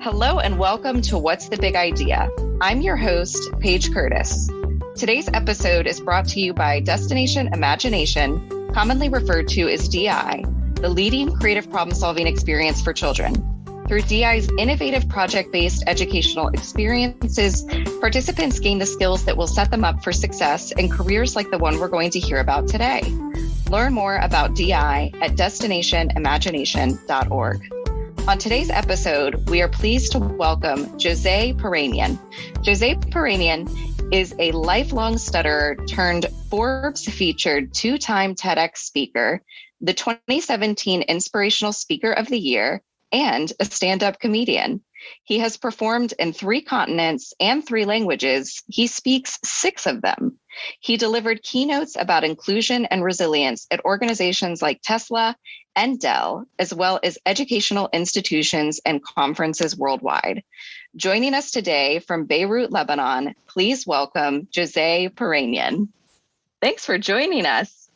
Hello and welcome to What's the Big Idea? I'm your host, Paige Curtis. Today's episode is brought to you by Destination Imagination, commonly referred to as DI, the leading creative problem-solving experience for children. Through DI's innovative project-based educational experiences, participants gain the skills that will set them up for success in careers like the one we're going to hear about today. Learn more about DI at destinationimagination.org. On today's episode, we are pleased to welcome Joze Piranian. Joze Piranian is a lifelong stutterer turned Forbes featured two-time TEDx speaker, the 2017 Inspirational Speaker of the Year, and a stand-up comedian. He has performed in 3 continents and 3 languages. He speaks 6 of them. He delivered keynotes about inclusion and resilience at organizations like Tesla and Dell, as well as educational institutions and conferences worldwide. Joining us today from Beirut, Lebanon, please welcome Joze Piranian. Thanks for joining us.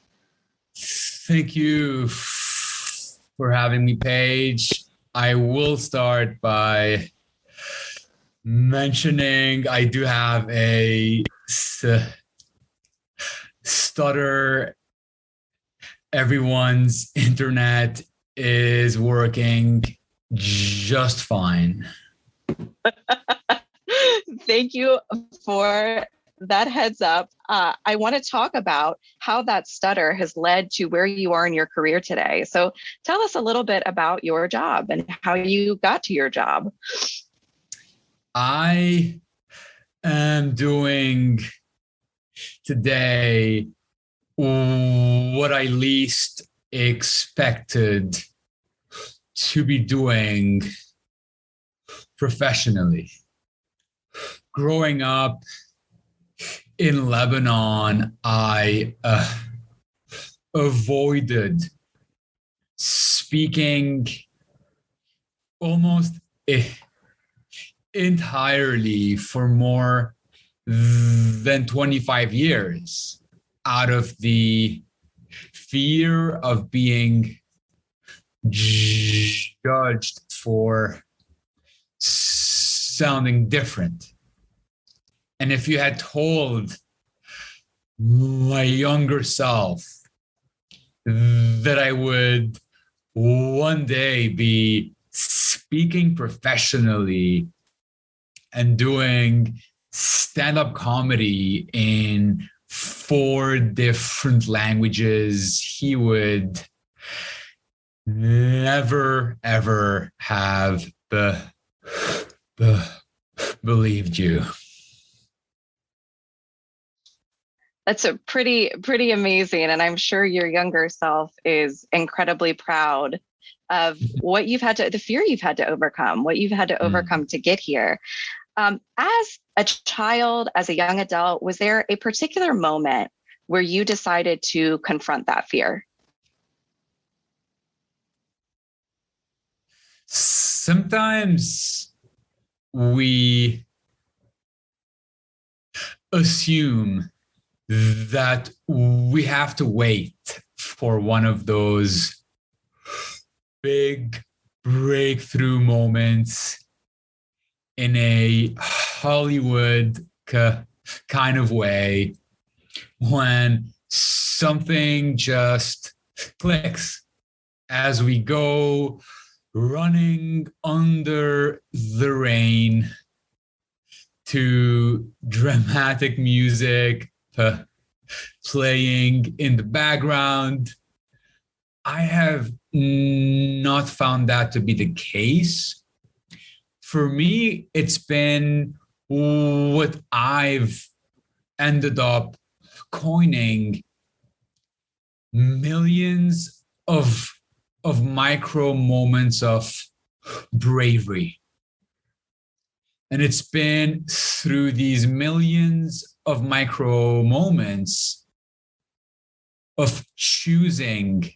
Thank you for having me, Paige. I will start by mentioning I do have a stutter. Everyone's internet is working just fine. Thank you for that heads up. I want to talk about how that stutter has led to where you are in your career today. So tell us a little bit about your job and how you got to your job. I am doing today what I least expected to be doing professionally. Growing up in Lebanon, I avoided speaking almost entirely for more than 25 years out of the fear of being judged for sounding different. And if you had told my younger self that I would one day be speaking professionally and doing stand-up comedy in 4 different languages, he would never, ever have believed you. That's a pretty amazing. And I'm sure your younger self is incredibly proud of what you've had to, the fear you've had to overcome, what you've had to overcome to get here. As a child, as a young adult, was there a particular moment where you decided to confront that fear? Sometimes we assume that we have to wait for one of those big breakthrough moments in a Hollywood kind of way when something just clicks as we go running under the rain to dramatic music playing in the background. I have not found that to be the case. For me, it's been what I've ended up coining millions of micro moments of bravery. And it's been through these millions of micro moments of choosing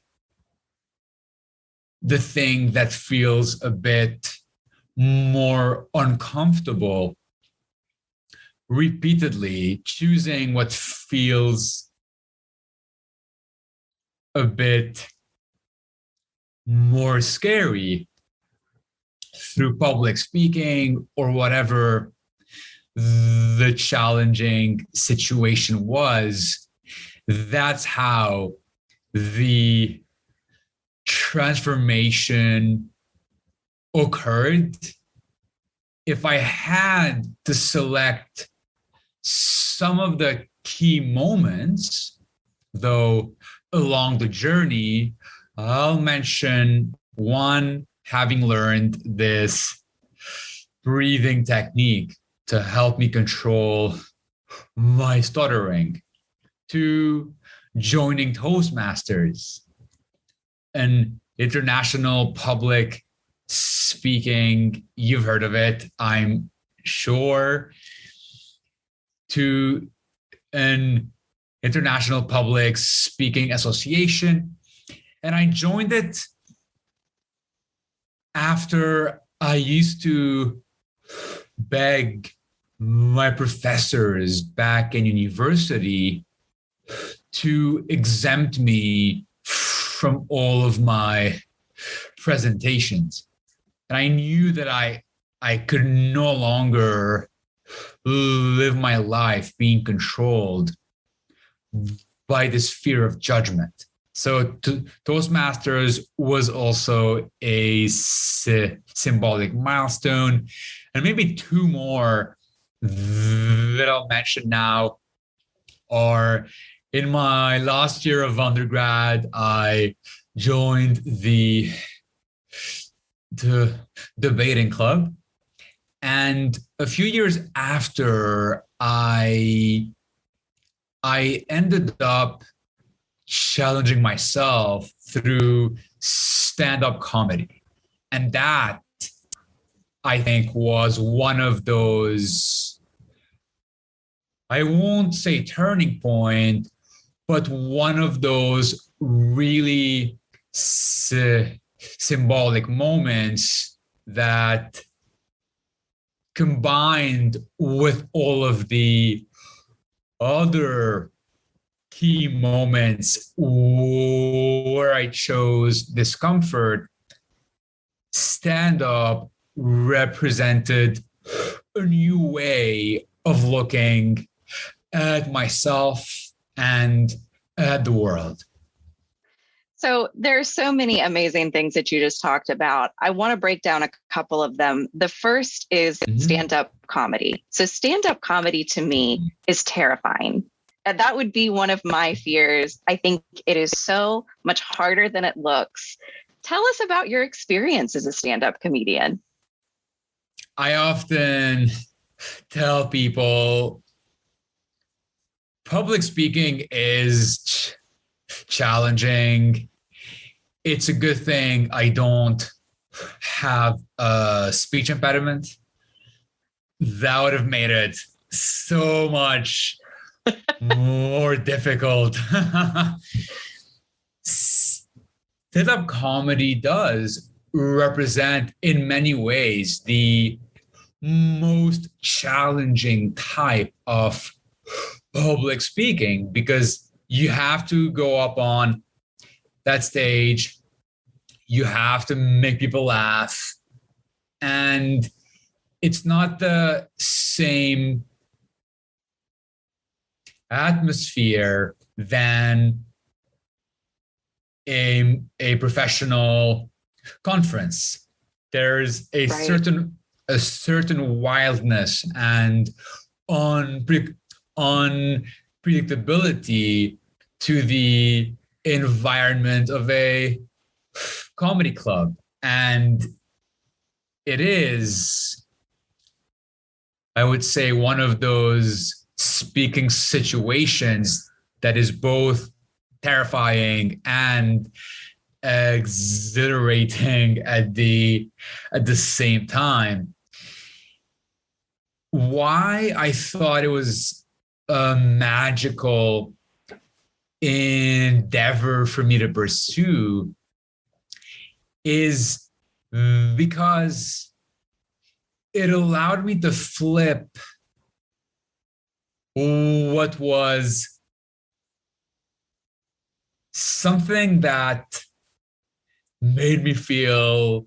the thing that feels a bit more uncomfortable repeatedly, choosing what feels a bit more scary through public speaking or whatever the challenging situation was, that's how the transformation occurred. If I had to select some of the key moments, though, along the journey, I'll mention one, having learned this breathing technique to help me control my stuttering, to joining Toastmasters, an international public speaking, you've heard of it, I'm sure, to an international public speaking association. And I joined it after I used to beg my professors back in university to exempt me from all of my presentations. And I knew that I could no longer live my life being controlled by this fear of judgment. So Toastmasters was also a symbolic milestone. And maybe two more that I'll mention now are, in my last year of undergrad, I joined the debating club. And a few years after, I ended up challenging myself through stand-up comedy. And that, I think, was one of those, I won't say turning point, but one of those really symbolic moments that, combined with all of the other key moments where I chose discomfort, stand-up represented a new way of looking at myself and at the world. So there's so many amazing things that you just talked about. I want to break down a couple of them. The first is stand-up comedy. So stand-up comedy to me is terrifying. And that would be one of my fears. I think it is so much harder than it looks. Tell us about your experience as a stand-up comedian. I often tell people public speaking is challenging. It's a good thing I don't have a speech impediment. That would have made it so much more difficult. Stand-up comedy does represent, in many ways, the most challenging type of public speaking, because you have to go up on that stage, you have to make people laugh, and it's not the same atmosphere than a professional conference. There's a certain wildness and unpredictability to the environment of a comedy club. And it is, I would say, one of those speaking situations that is both terrifying and exhilarating at the same time. Why I thought it was a magical endeavor for me to pursue is because it allowed me to flip what was something that made me feel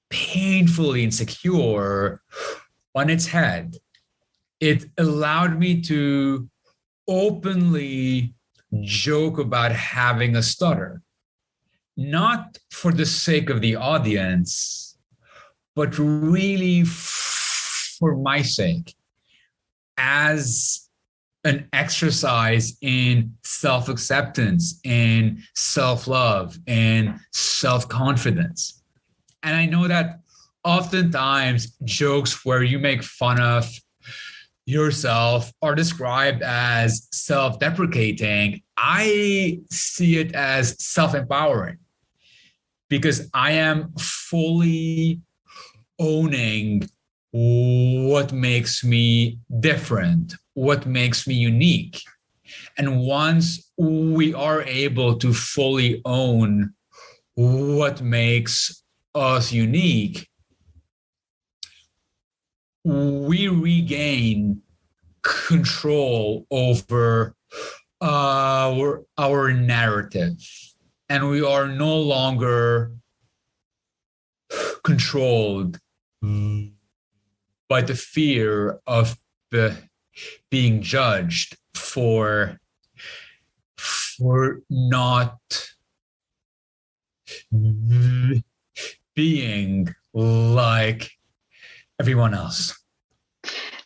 painfully insecure on its head. It allowed me to openly joke about having a stutter, not for the sake of the audience, but really for my sake, as an exercise in self-acceptance, in self-love, in self-confidence. And I know that oftentimes jokes where you make fun of yourself are described as self-deprecating. I see it as self-empowering because I am fully owning what makes me different, what makes me unique. And once we are able to fully own what makes us unique, we regain control over our narrative, and we are no longer controlled by the fear of being judged for not being like everyone else.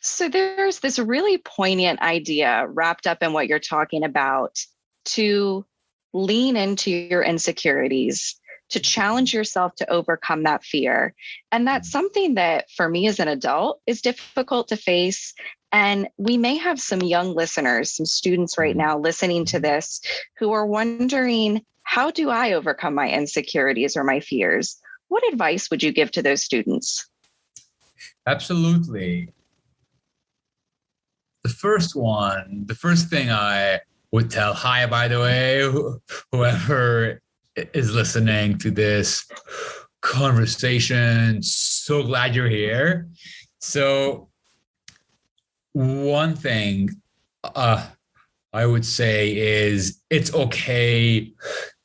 So there's this really poignant idea wrapped up in what you're talking about, to lean into your insecurities, to challenge yourself to overcome that fear. And that's something that for me as an adult is difficult to face. And we may have some young listeners, some students right now listening to this who are wondering, how do I overcome my insecurities or my fears? What advice would you give to those students? Absolutely. The first thing I would tell, hi, by the way, whoever is listening to this conversation, so glad you're here. So one thing I would say is it's okay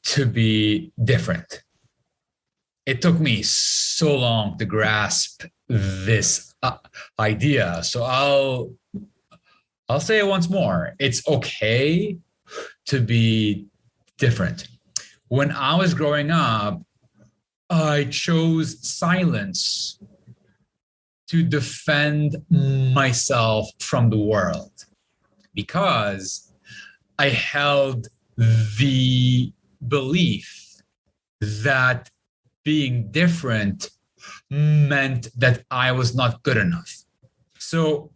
to be different. It took me so long to grasp this idea. So I'll say it once more. It's okay to be different. When I was growing up, I chose silence to defend myself from the world because I held the belief that being different meant that I was not good enough. So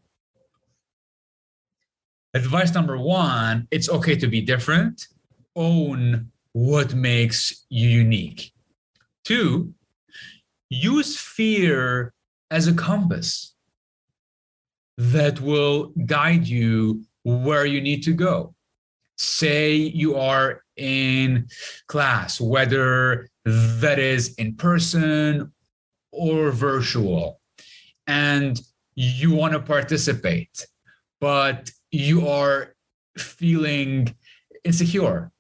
advice number one, it's okay to be different. Own what makes you unique. Two, use fear as a compass that will guide you where you need to go. Say you are in class, whether that is in person or virtual, and you want to participate, but you are feeling insecure.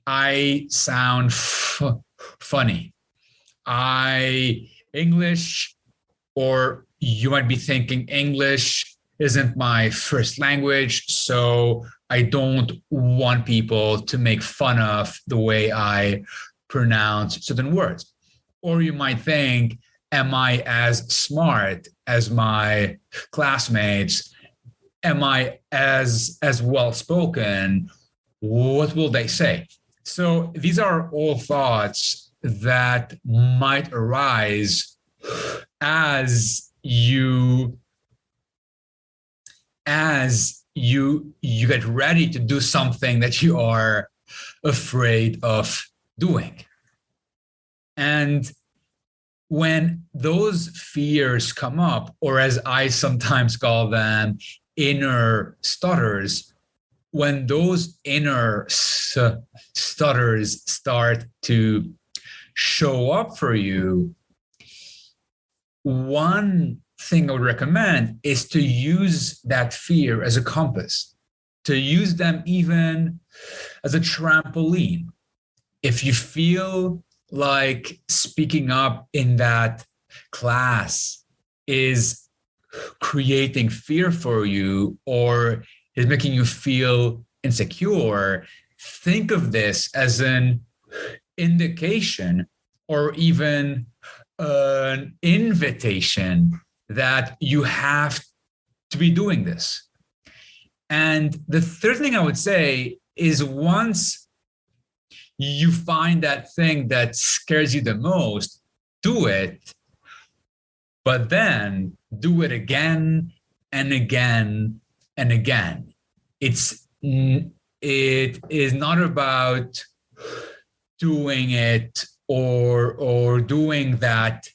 I sound funny. English, or you might be thinking English isn't my first language, so I don't want people to make fun of the way I pronounce certain words. Or you might think, am I as smart as my classmates? Am I as well-spoken? What will they say? So these are all thoughts that might arise as you get ready to do something that you are afraid of doing. And when those fears come up, or as I sometimes call them, inner stutters, when those inner stutters start to show up for you, one thing I would recommend is to use that fear as a compass, to use them even as a trampoline. If you feel like speaking up in that class is creating fear for you or is making you feel insecure, think of this as an indication or even an invitation that you have to be doing this. And the third thing I would say is once you find that thing that scares you the most, do it, but then do it again and again and again. It is not about doing it or doing that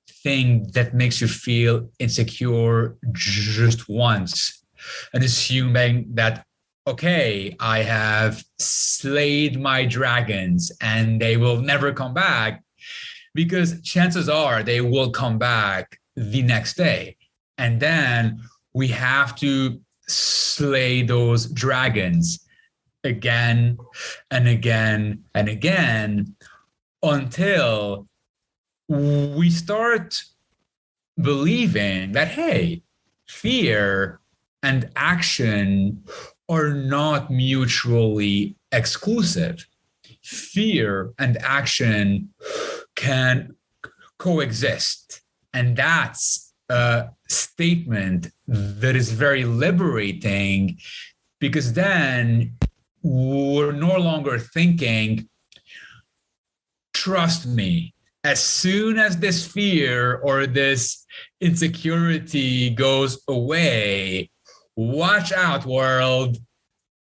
thing that makes you feel insecure just once and assuming that, okay, I have slayed my dragons and they will never come back, because chances are they will come back the next day. And then we have to slay those dragons again and again and again until we start believing that, hey, fear and action are not mutually exclusive. Fear and action can coexist. And that's a statement that is very liberating, because then we're no longer thinking, trust me, as soon as this fear or this insecurity goes away, watch out, world,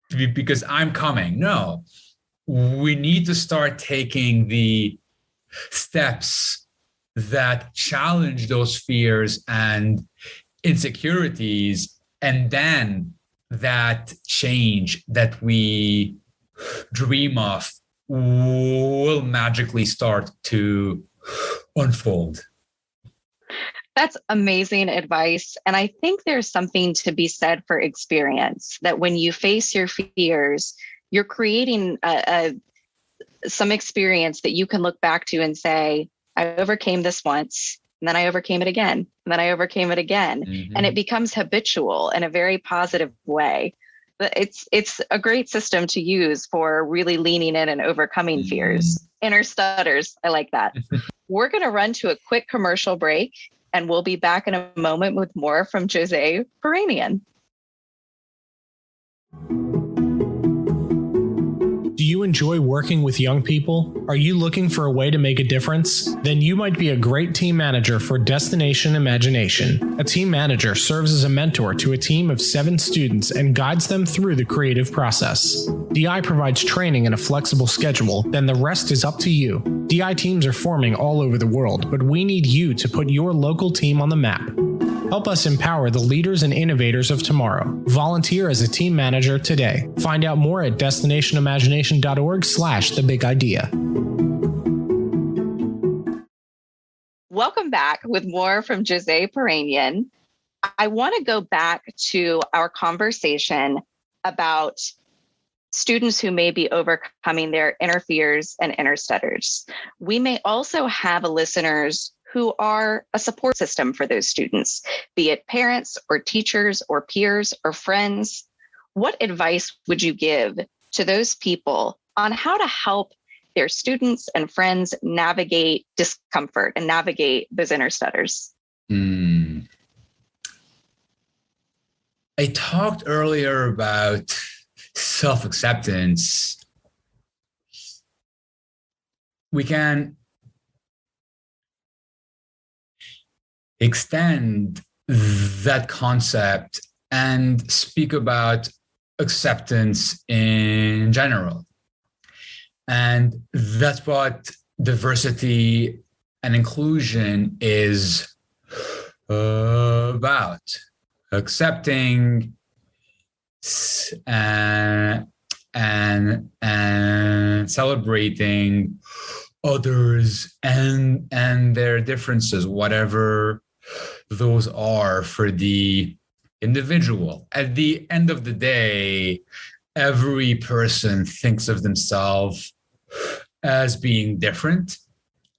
because I'm coming. No, we need to start taking the steps that challenge those fears and insecurities, and then that change that we dream of will magically start to unfold. That's amazing advice. And I think there's something to be said for experience, that when you face your fears, you're creating some experience that you can look back to and say, I overcame this once, and then I overcame it again, and then I overcame it again. Mm-hmm. And it becomes habitual in a very positive way. But it's a great system to use for really leaning in and overcoming fears. Inner stutters. I like that. We're going to run to a quick commercial break, and we'll be back in a moment with more from Joze Piranian. Do you enjoy working with young people? Are you looking for a way to make a difference? Then you might be a great team manager for Destination Imagination. A team manager serves as a mentor to a team of 7 students and guides them through the creative process. DI provides training and a flexible schedule, then the rest is up to you. DI teams are forming all over the world, but we need you to put your local team on the map. Help us empower the leaders and innovators of tomorrow. Volunteer as a team manager today. Find out more at destinationimagination.org/thebigidea. Welcome back with more from Joze Piranian. I want to go back to our conversation about students who may be overcoming their inner fears and inner stutters. We may also have listeners who are a support system for those students, be it parents or teachers or peers or friends. What advice would you give to those people on how to help their students and friends navigate discomfort and navigate those inner stutters? I talked earlier about self-acceptance. We can extend that concept and speak about acceptance in general. And that's what diversity and inclusion is about. Accepting and celebrating others and their differences, whatever those are for the individual. At the end of the day, every person thinks of themselves as being different,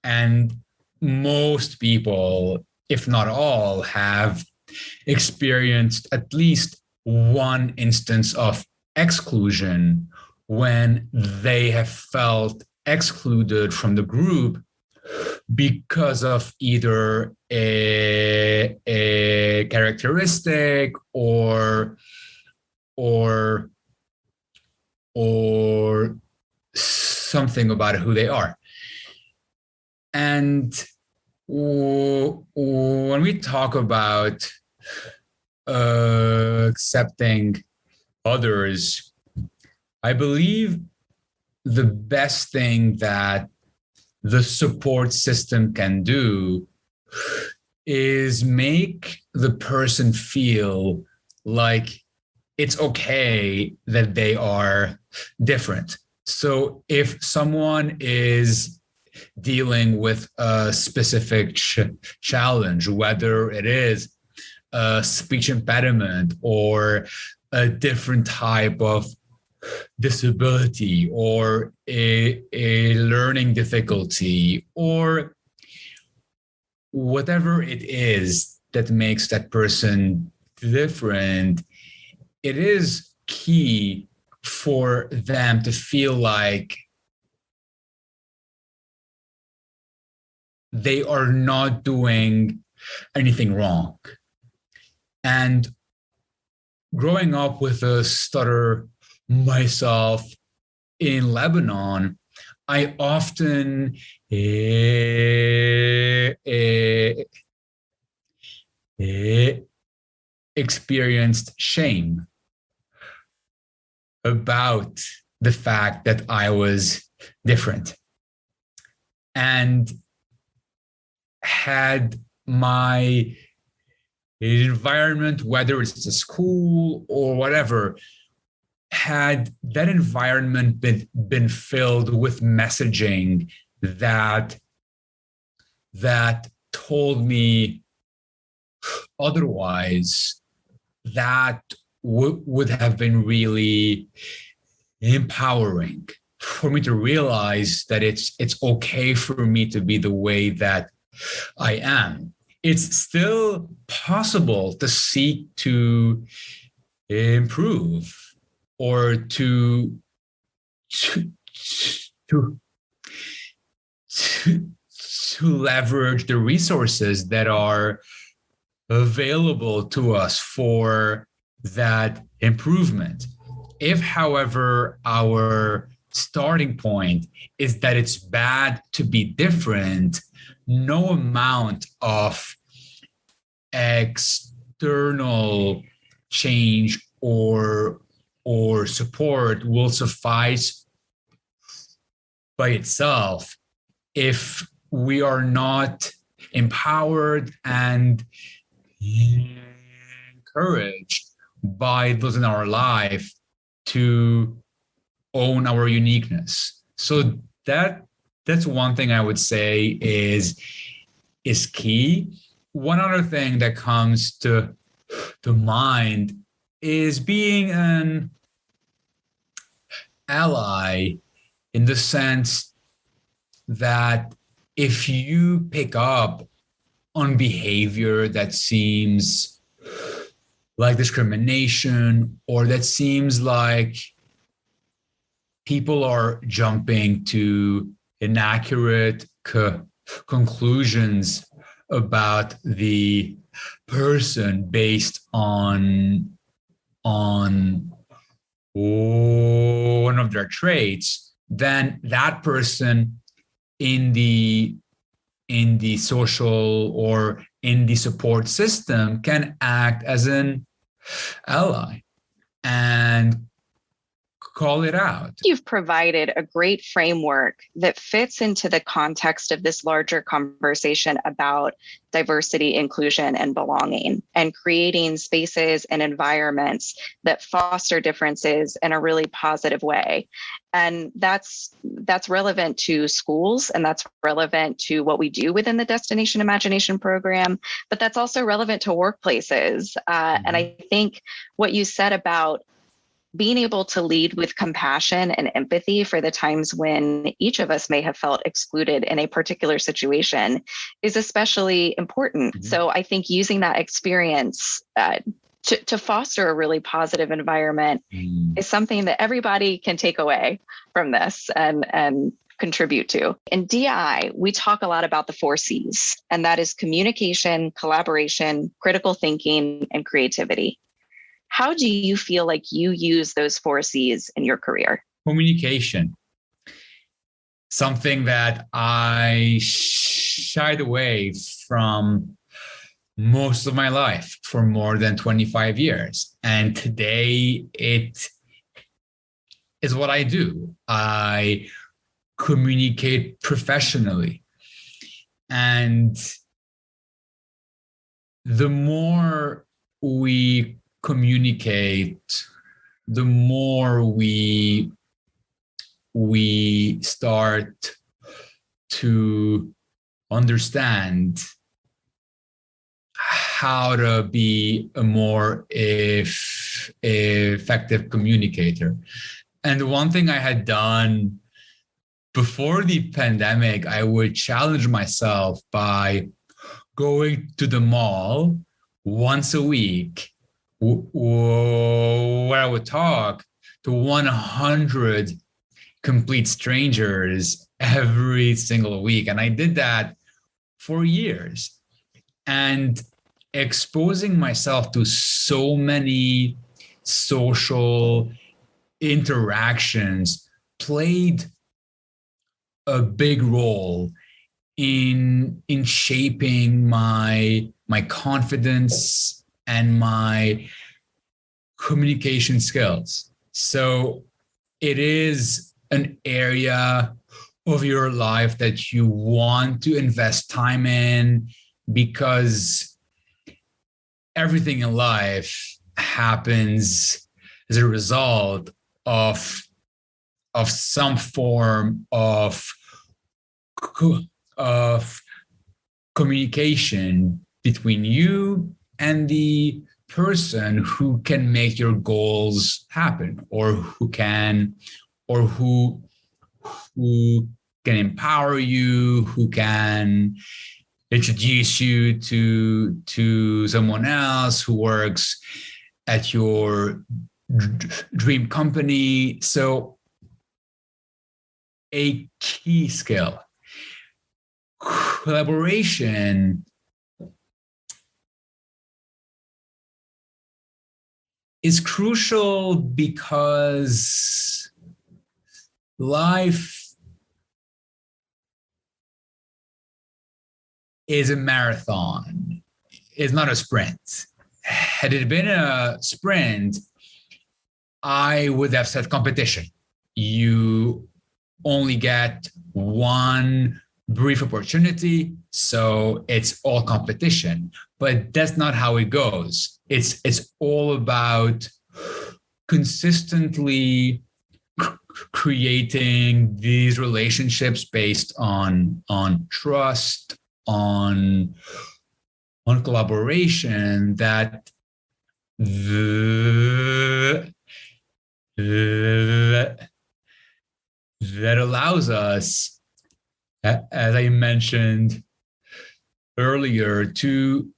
and most people, if not all, have experienced at least one instance of exclusion when they have felt excluded from the group because of either a characteristic or something about who they are. And when we talk about accepting others, I believe the best thing that the support system can do is make the person feel like it's okay that they are different. So if someone is dealing with a specific challenge, whether it is a speech impediment or a different type of disability or a learning difficulty or whatever it is that makes that person different, it is key for them to feel like they are not doing anything wrong. And growing up with a stutter myself in Lebanon, I often experienced shame about the fact that I was different, and had my environment, whether it's a school or whatever, had that environment been filled with messaging that told me otherwise, that would have been really empowering for me to realize that it's okay for me to be the way that I am. It's still possible to seek to improve or to leverage the resources that are available to us for that improvement. If, however, our starting point is that it's bad to be different, no amount of external change or support will suffice by itself if we are not empowered and encouraged by those in our life to own our uniqueness. So that's one thing I would say is key. One other thing that comes to mind is being an ally, in the sense that if you pick up on behavior that seems like discrimination, or that seems like people are jumping to inaccurate conclusions about the person based on one of their traits, then that person in the social or in the support system can act as an ally and call it out. You've provided a great framework that fits into the context of this larger conversation about diversity, inclusion, and belonging, and creating spaces and environments that foster differences in a really positive way. And that's relevant to schools, and that's relevant to what we do within the Destination Imagination program, but that's also relevant to workplaces. And I think what you said about being able to lead with compassion and empathy for the times when each of us may have felt excluded in a particular situation is especially important. Mm-hmm. So I think using that experience to foster a really positive environment is something that everybody can take away from this and contribute to. In DI, we talk a lot about the 4 C's, and that is communication, collaboration, critical thinking, and creativity. How do you feel like you use those 4 C's in your career? Communication. Something that I shied away from most of my life for more than 25 years. And today it is what I do. I communicate professionally. And the more we communicate, the more we start to understand how to be a more effective communicator. And the one thing I had done before the pandemic, I would challenge myself by going to the mall once a week, where I would talk to 100 complete strangers every single week. And I did that for years. And exposing myself to so many social interactions played a big role in shaping my confidence and my communication skills. So it is an area of your life that you want to invest time in, because everything in life happens as a result of some form of communication between you and the person who can make your goals happen, or who can empower you, who can introduce you to someone else who works at your dream company. So a key skill, collaboration, is crucial because life is a marathon. It's not a sprint. Had it been a sprint, I would have said competition. You only get one brief opportunity, so it's all competition. But that's not how it goes. It's all about consistently creating these relationships based on trust, on collaboration that allows us, as I mentioned earlier, to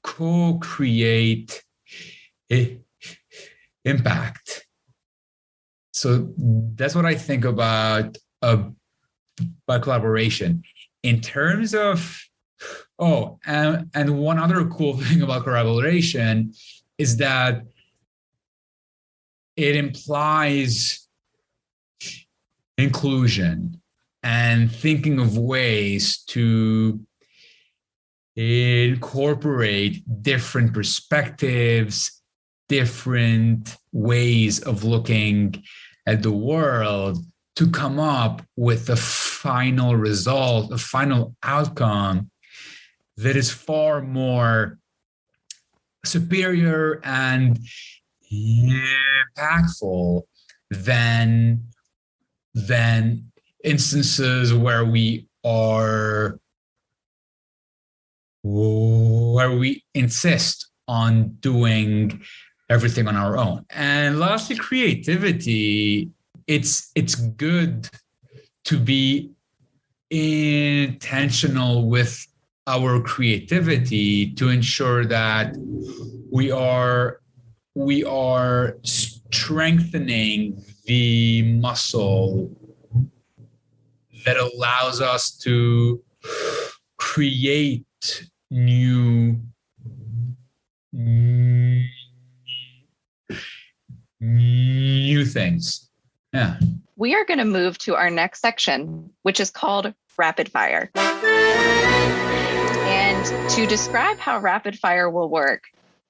co-create impact. So that's what I think about collaboration. In terms of, and one other cool thing about collaboration is that it implies inclusion and thinking of ways to incorporate different perspectives, different ways of looking at the world to come up with a final result, a final outcome that is far more superior and impactful than instances where we insist on doing everything on our own. And lastly, creativity. It's good to be intentional with our creativity to ensure that we are strengthening the muscle that allows us to create new things. Yeah. We are going to move to our next section, which is called rapid fire. And to describe how rapid fire will work,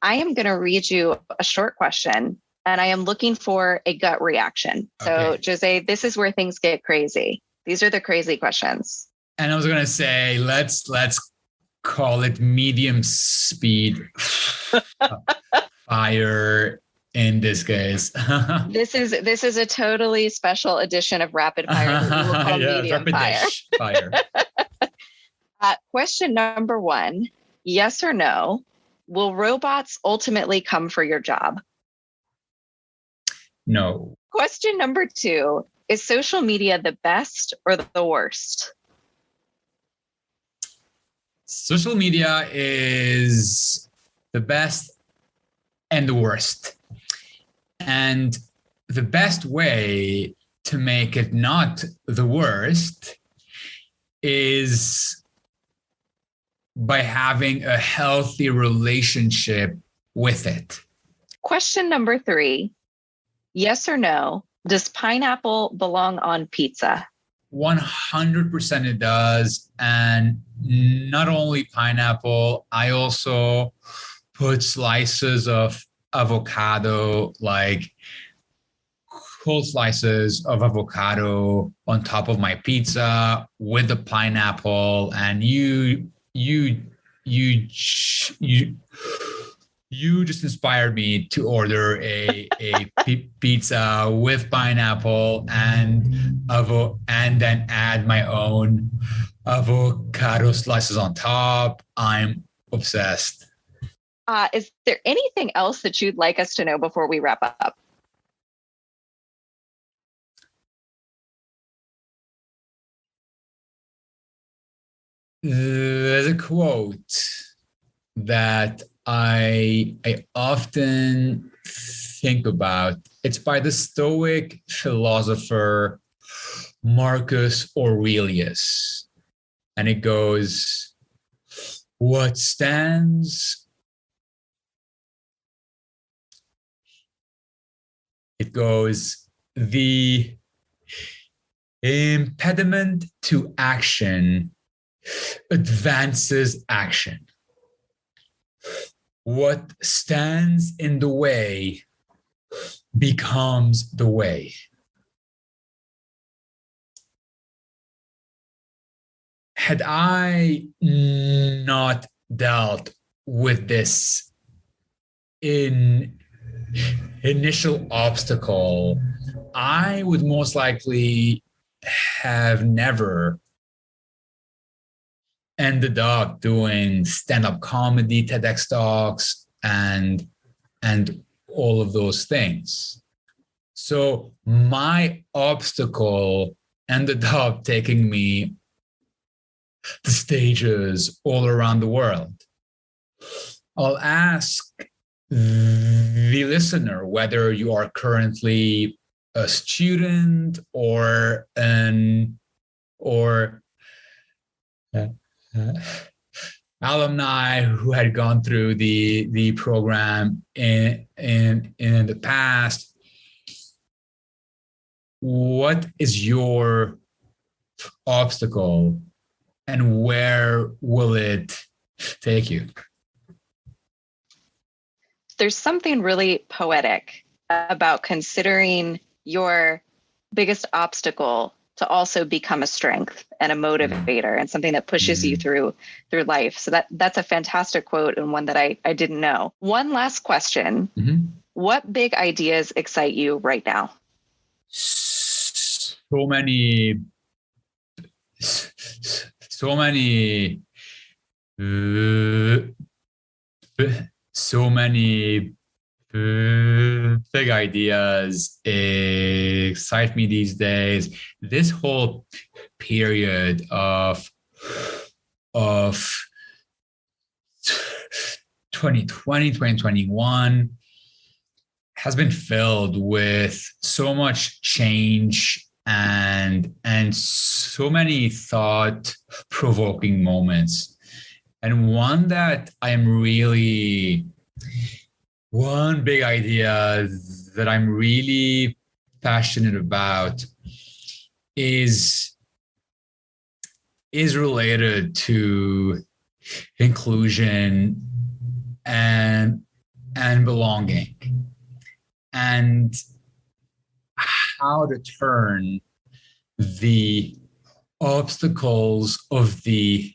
I am going to read you a short question, and I am looking for a gut reaction. So, Okay. Joze, this is where things get crazy. These are the crazy questions. And I was going to say, let's call it medium speed fire in this case. This is a totally special edition of rapid fire that we will call medium fire. Question number 1, yes or no, will robots ultimately come for your job? No. Question number 2, is social media the best or the worst? Social media is the best and the worst. And the best way to make it not the worst is by having a healthy relationship with it. Question number 3, yes or no, does pineapple belong on pizza? 100% it does. And not only pineapple, I also put slices of avocado, like whole slices of avocado on top of my pizza with the pineapple. And you just inspired me to order a pizza with pineapple and then add my own avocado slices on top. I'm obsessed. Is there anything else that you'd like us to know before we wrap up? There's a quote that I often think about. It's by the Stoic philosopher Marcus Aurelius. And it goes, what stands? It goes, the impediment to action advances action. What stands in the way becomes the way. Had I not dealt with this initial obstacle, I would most likely have never ended up doing stand-up comedy, TEDx talks, and all of those things. So my obstacle ended up taking me to stages all around the world. I'll ask the listener whether you are currently a student or alumni who had gone through the program in the past. What is your obstacle and where will it take you? There's something really poetic about considering your biggest obstacle to also become a strength and a motivator and something that pushes you through life. So that's a fantastic quote and one that I didn't know. One last question. What big ideas excite you right now? So many so many big ideas excite me these days. This whole period of 2020, 2021 has been filled with so much change and so many thought-provoking moments. And one big idea that I'm really passionate about is related to inclusion and belonging, and how to turn the obstacles of the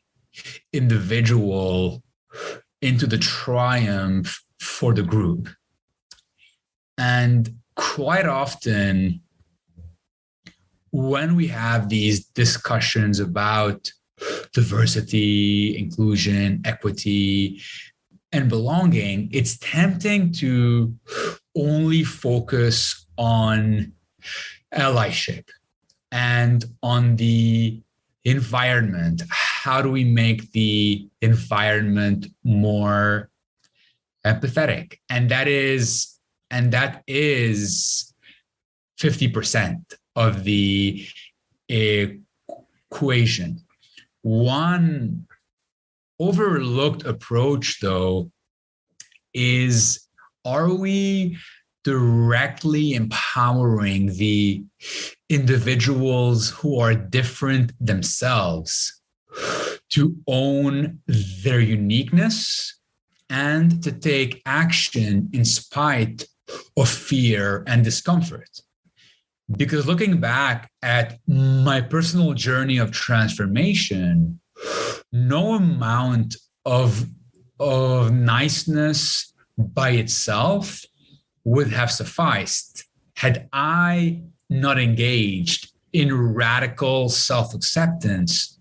individual into the triumph for the group. And quite often, when we have these discussions about diversity, inclusion, equity, and belonging, it's tempting to only focus on allyship and on the environment. How do we make the environment more empathetic? And that is 50% of the equation. One overlooked approach, though, is, are we directly empowering the individuals who are different themselves to own their uniqueness and to take action in spite of fear and discomfort? Because looking back at my personal journey of transformation, no amount of niceness by itself would have sufficed had I not engaged in radical self-acceptance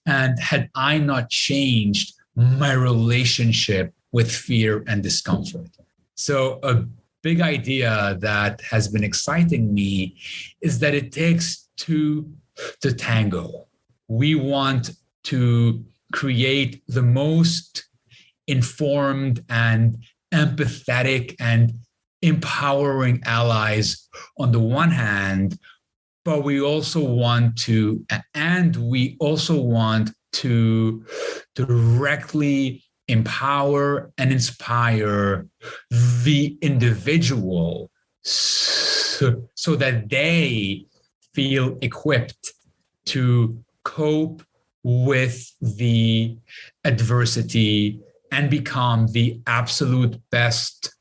and had I not changed my relationship with fear and discomfort. So a big idea that has been exciting me is that it takes two to tango. We want to create the most informed and empathetic and empowering allies on the one hand, but we also want to directly empower and inspire the individual so that they feel equipped to cope with the adversity and become the absolute best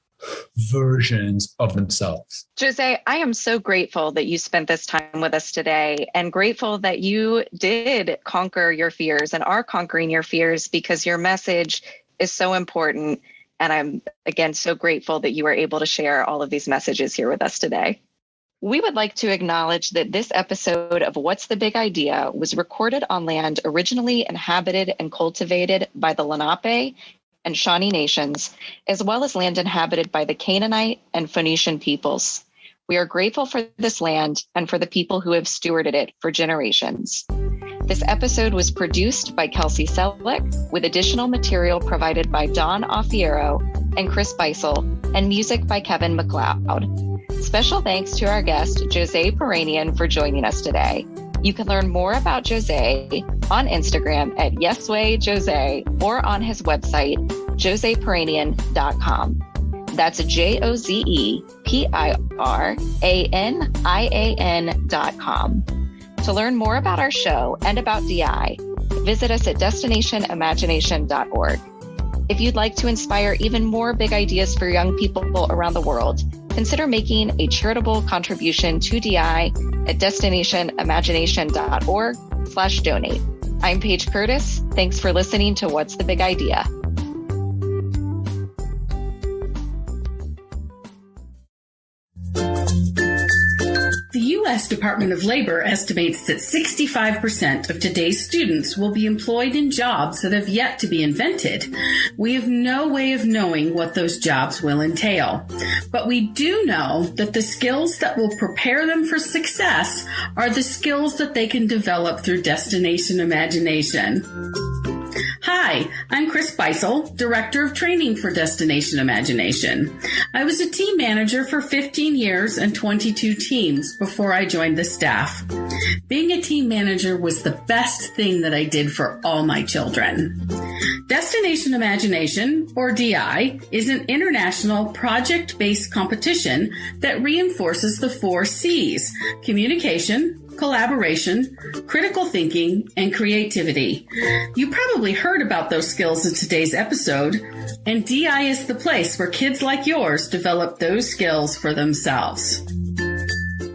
versions of themselves. Joze, I am so grateful that you spent this time with us today, and grateful that you did conquer your fears and are conquering your fears, because your message is so important. And I'm, again, so grateful that you were able to share all of these messages here with us today. We would like to acknowledge that this episode of What's the Big Idea was recorded on land originally inhabited and cultivated by the Lenape and Shawnee nations, as well as land inhabited by the Canaanite and Phoenician peoples. We are grateful for this land and for the people who have stewarded it for generations. This episode was produced by Kelsey Selleck, with additional material provided by Don Offiero and Chris Beisel, and music by Kevin MacLeod. Special thanks to our guest, Joze Piranian, for joining us today. You can learn more about Joze on Instagram at YesWayJoze or on his website, jozepiranian.com. That's JozePiranian.com. To learn more about our show and about DI, visit us at destinationimagination.org. If you'd like to inspire even more big ideas for young people around the world, consider making a charitable contribution to DI at destinationimagination.org/donate. I'm Paige Curtis. Thanks for listening to What's the Big Idea? The U.S. Department of Labor estimates that 65% of today's students will be employed in jobs that have yet to be invented. We have no way of knowing what those jobs will entail, but we do know that the skills that will prepare them for success are the skills that they can develop through Destination Imagination. Hi, I'm Chris Beisel, Director of Training for Destination Imagination. I was a team manager for 15 years and 22 teams before I joined the staff. Being a team manager was the best thing that I did for all my children. Destination Imagination, or DI, is an international project-based competition that reinforces the 4 C's: communication, collaboration, critical thinking, and creativity. You probably heard about those skills in today's episode, and DI is the place where kids like yours develop those skills for themselves.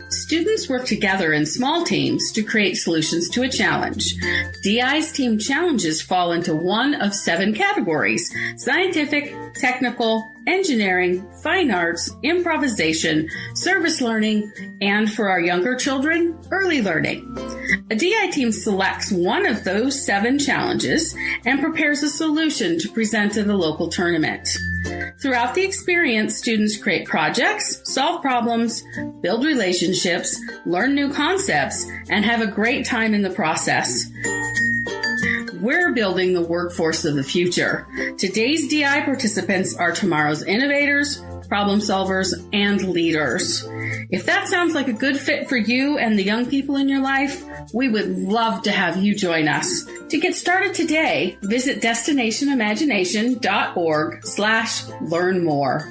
Students work together in small teams to create solutions to a challenge. DI's team challenges fall into one of 7 categories: scientific, technical, engineering, fine arts, improvisation, service learning, and for our younger children, early learning. A DI team selects one of those 7 challenges and prepares a solution to present at a local tournament. Throughout the experience, students create projects, solve problems, build relationships, learn new concepts, and have a great time in the process. We're building the workforce of the future. Today's DI participants are tomorrow's innovators, problem solvers, and leaders. If that sounds like a good fit for you and the young people in your life, we would love to have you join us. To get started today, visit destinationimagination.org/learn more.